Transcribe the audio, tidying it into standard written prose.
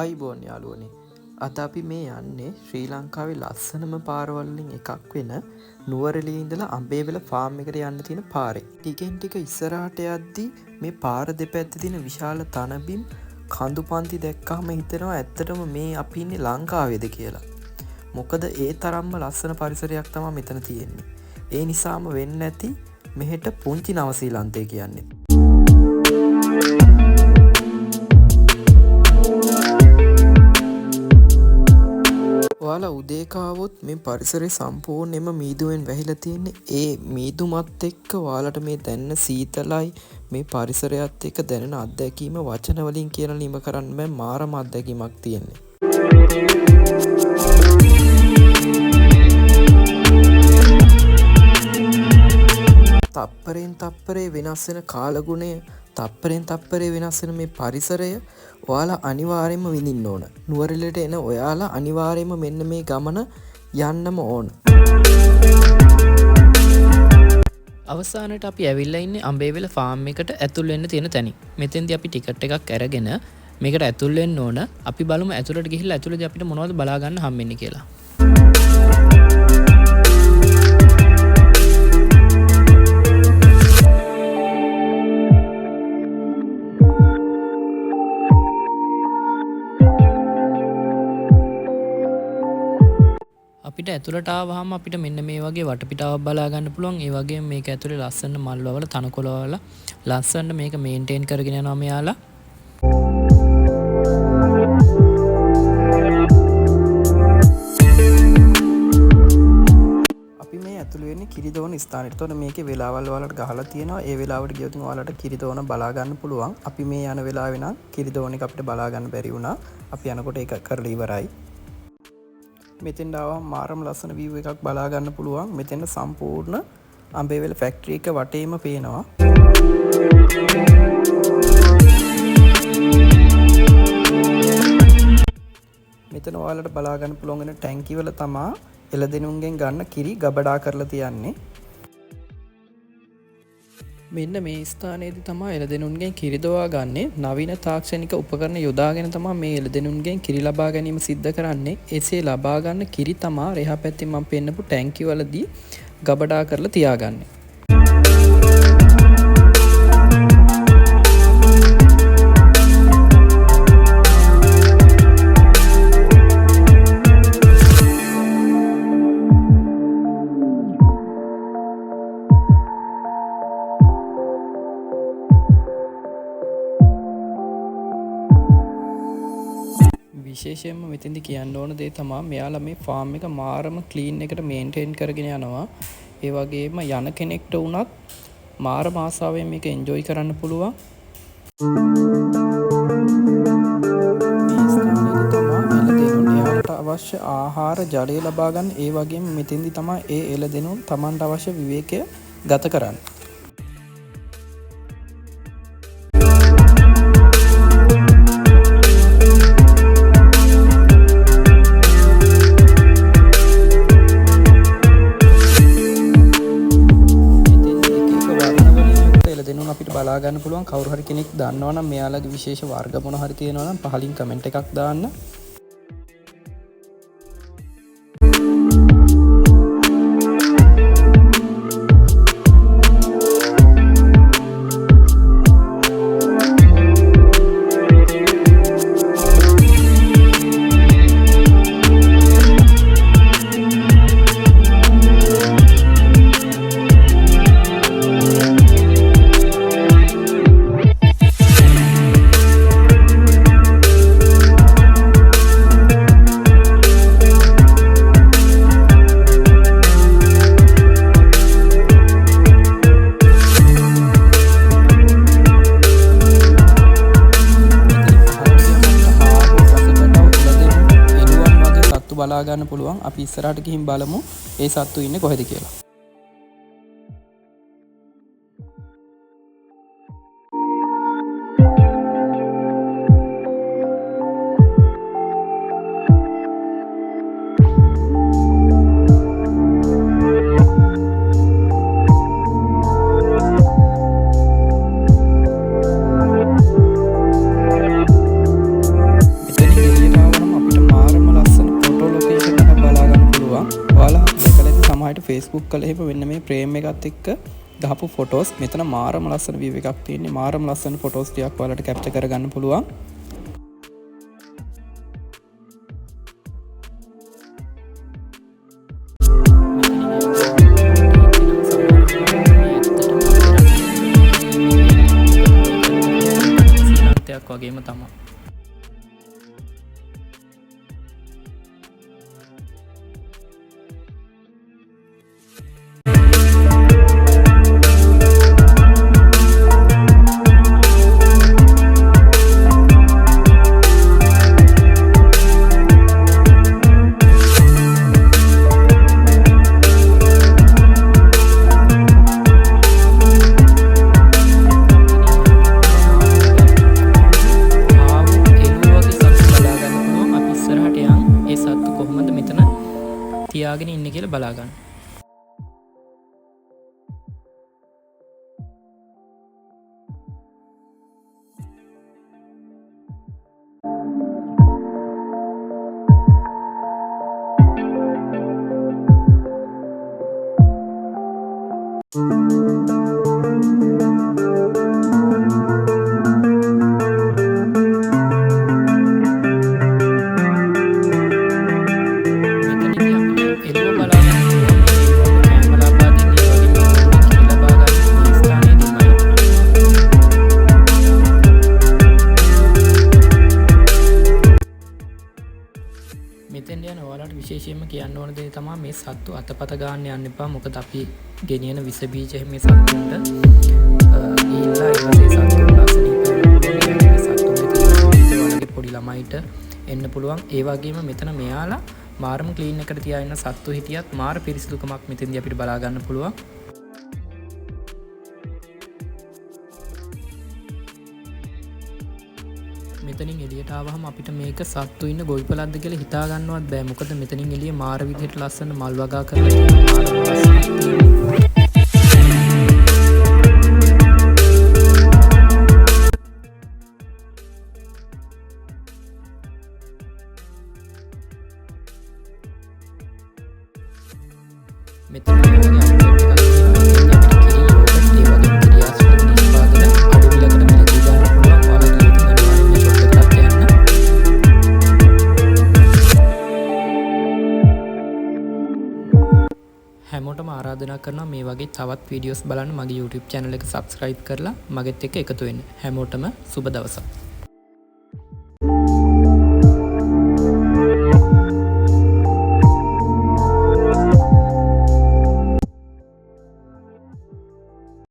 ආයිබෝන් යාළුවනේ. අද අපි මේ යන්නේ ශ්‍රී ලංකාවේ ලස්සනම පාරවල් වලින් එකක් වෙන නුවරඑළිය ඉඳලා අඹේවල ෆාම් එකට යන්න තියෙන පාරේ. ටිකෙන් ටික ඉස්සරහට යද්දී මේ පාර දෙපැත්තේ තියෙන විශාල තනබිම් කඳු පන්ති දැක්කම හිතෙනවා ඇත්තටම මේ අපි ඉන්නේ ලංකාවේද කියලා. මොකද ඒ තරම්ම ලස්සන පරිසරයක් තමයි මෙතන තියෙන්නේ. ඒ නිසාම වෙන්නේ නැති මෙහෙට පුංචි නවසීලන්තය කියන්නේ. ඔයාලා උදේ කාවොත් මේ පරිසරය සම්පූර්ණයෙන්ම මීදුවෙන් වැහිලා තියෙන්නේ. ඒ මීදුමත් එක්ක ඔයාලට මේ දැනෙන සීතලයි මේ පරිසරයත් එක්ක දැනෙන අත්දැකීම වචන වලින් කියලා නිම කරන්න බෑ. මාරම අත්දැකීමක් තියෙන්නේ. තප්පරෙන් තප්පරේ වෙනස් වෙන කාලගුණය, තප්පරෙන් තප්පරේ වෙනස් වෙන මේ පරිසරය ඔයාලා අනිවාර්යයෙන්ම විඳින්න ඕන. නුවරඑළියට එන ඔයාලා අනිවාර්යයෙන්ම මෙන්න මේ ගමන යන්නම ඕන. අවසානට අපි ඇවිල්ලා ඉන්නේ අඹේවල ෆාම් එකට ඇතුල් වෙන්න තියෙන තැනින්. මෙතෙන්දී අපි ටිකට් එකක් අරගෙන මේකට ඇතුල් වෙන්න ඕන. අපි බලමු ඇතුළට ගිහිල්ලා ඇතුළේදී අපිට මොනවද බලා ගන්න හම්බෙන්නේ කියලා. අපිට ඇතුළට ආවහම අපිට මෙන්න මේ වගේ වටපිටාවක් බලා ගන්න පුළුවන්. ඒ වගේම මේක ඇතුලේ ලස්සන මල් වල තනකොළ වල ලස්සන මේක මේන්ටේන් කරගෙන යනවා මෙයාලා. අපි මේ ඇතුළේ වෙන්නේ කිරිදෝන ස්ථානෙට. එතකොට මේකේ වෙලාවල් වලට ගහලා තියෙනවා. ඒ වෙලාවට ගියොත් ඔයාලට කිරිදෝන බලා ගන්න පුළුවන්. අපි මේ යන වෙලාවේ නම් කිරිදෝන එක අපිට බලා ගන්න බැරි වුණා. අපි යනකොට ඒක කරලා ඉවරයි. මෙතෙන්ට ආවම මාරම ලස්සන view එකක් බලා ගන්න පුළුවන්. මෙතෙන් සම්පූර්ණ අඹේවල ෆැක්ටරි එක වටේම පේනවා. මෙතන ඔයාලට බලා ගන්න පුළුවන් වෙන ටැංකි වල තමා එළදෙනුන්ගෙන් ගන්න කිරි ගබඩා කරලා තියන්නේ. මෙන්න මේ ස්ථානයේදී තමයි එළදෙනුන්ගෙන් කිරි දොවා ගන්නේ. නවීන තාක්ෂණික උපකරණ යොදාගෙන තමයි මේ එළදෙනුන්ගෙන් කිරි ලබා ගැනීම සිද්ධ කරන්නේ. එසේ ලබා ගන්න කිරි තමයි රෙහා පැත්තේ මම පෙන්නපු ටැංකි වලදී ගබඩා කරලා තියාගන්නේ. විශේෂයෙන්ම මෙතෙන්දි කියන්න ඕන දේ තමයි මෙයාලා මේ ෆාම් එක මාරම ක්ලීන් එකට මේන්ටේන් කරගෙන යනවා. ඒ වගේම යන කෙනෙක්ට වුණත් මාරම ආසාවෙන් මේක එන්ජොයි කරන්න පුළුවන්. මේ ස්ථානයේදී තමයි එළදෙනුන් එයාලට අවශ්‍ය ආහාර ජලය ලබා ගන්න. ඒ වගේම මෙතෙන්දි තමයි ඒ එළදෙනුන් Tamanට අවශ්‍ය විවේකය ගත කරන්නේ. අපිට බලා ගන්න පුළුවන්. කවුරු හරි කෙනෙක් දන්නවා නම් මෙයාලගේ විශේෂ වර්ග මොන හරි තියෙනවා නම් පහලින් කමෙන්ට් එකක් දාන්න. බලා ගන්න පුළුවන්. අපි ඉස්සරහට ගිහින් බලමු ඒ සත්තු ඉන්නේ කොහෙද කියලා. ෆේස්බුක් කළ එහෙම වෙන්න මේ ප්‍රේම් එකත් එක්ක ගහපු ෆොටෝස් මෙතන මාරම ලස්සන view එකක් තියෙන්නේ. මාරම ලස්සන ෆොටෝස් ටිකක් ඔයාලට කැප්චර් කරගන්න පුළුවන්. වගේම තමයි තියාගෙන ඉන්න කියලා බලාගන්න. මෙතෙන් යන ඔයාලට විශේෂයෙන්ම කියන්න ඕන දේ තමයි මේ සත්තු අතපත ගන්න යන්න එපා. මොකද අපි ගෙනියන විස බීජ මේ සත්තුන්ට ඊළා ඉවසේ සත්තුන්ට අසනීප පොඩි ළමයිට එන්න පුළුවන්. ඒ වගේම මෙතන මෙයාලා මාරම ක්ලීන් එකට තියාගෙන සත්තු හිටියත් මාර පිරිසිදුකමක් මෙතෙන්දී අපිට බලා ගන්න පුළුවන්. මෙතනින් එළියට ආවහම අපිට මේක සත්තු ඉන්න ගොවිපලක්ද කියලා හිතා ගන්නවත් බෑ. මොකද මෙතනින් එළිය මාර විදිහට ලස්සන මල් වගා කරලා තියෙනවා. හැමෝටම ආරාධනා කරනවා මේ වගේ තවත් වීඩියෝස් බලන්න මගේ YouTube channel එක subscribe කරලා මගෙත් එක්ක එකතු වෙන්න. හැමෝටම සුබ දවසක්.